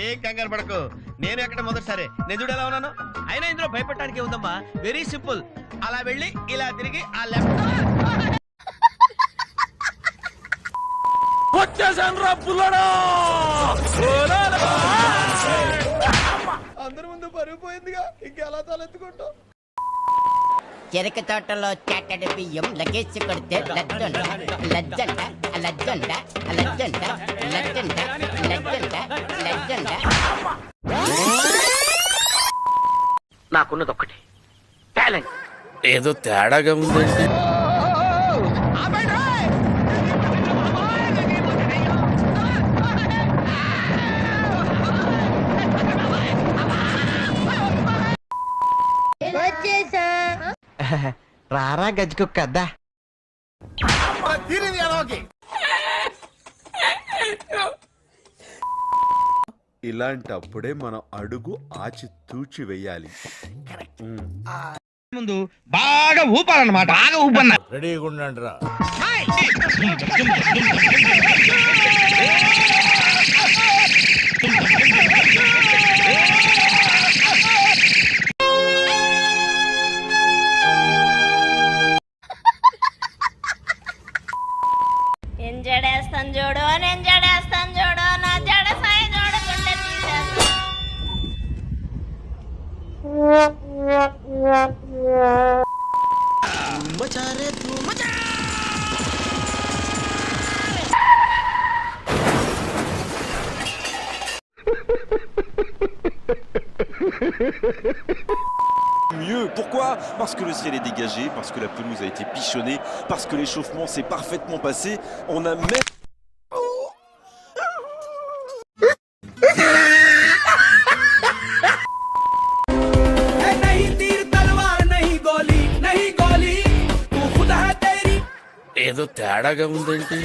ఏం కంగారు పడకు, నేను ఎక్కడ మొదటిసారి నేను చూడు ఎలా ఉన్నాను. అయినా ఇందులో భయపడటానికి ఉందమ్మా, వెరీ సింపుల్. అలా వెళ్ళి ఇలా తిరిగి ఆ లెఫ్ట్. అందరి ముందు పరుగు పోయిందిగా, ఇంకెలా తలెత్తుకుంటాం. చెరుకు తోటలో చాటడి బియ్యం లగేసి కొడితే లజ్జంట లజ్జంట లజ్జంట లజ్జంట లజ్జంట లజ్జంట లజ్జంట. నాకున్నదొక్కటి టాలెంట్. ఏదో తేడాగా ఉందండి. రారా గజ్జుకు కద్దా. ఇలాంటప్పుడే మనం అడుగు ఆచి తూచి వెయ్యాలి. ముందు బాగా ఊపాలన్నమాట. బాగా ఊపన్నా రెడీగా ఉండండి రా. జడేస్తాను చూడు, నేను జడేస్తాను చూడు, నా జడ సాయి చూడకుంటే తీసేస్తా. Mieux. Pourquoi? Parce que le ciel est dégagé, parce que la pelouse a été pichonnée, parce que l'échauffement s'est parfaitement passé. On a même... ఏదో తేడాగా ఉందండి.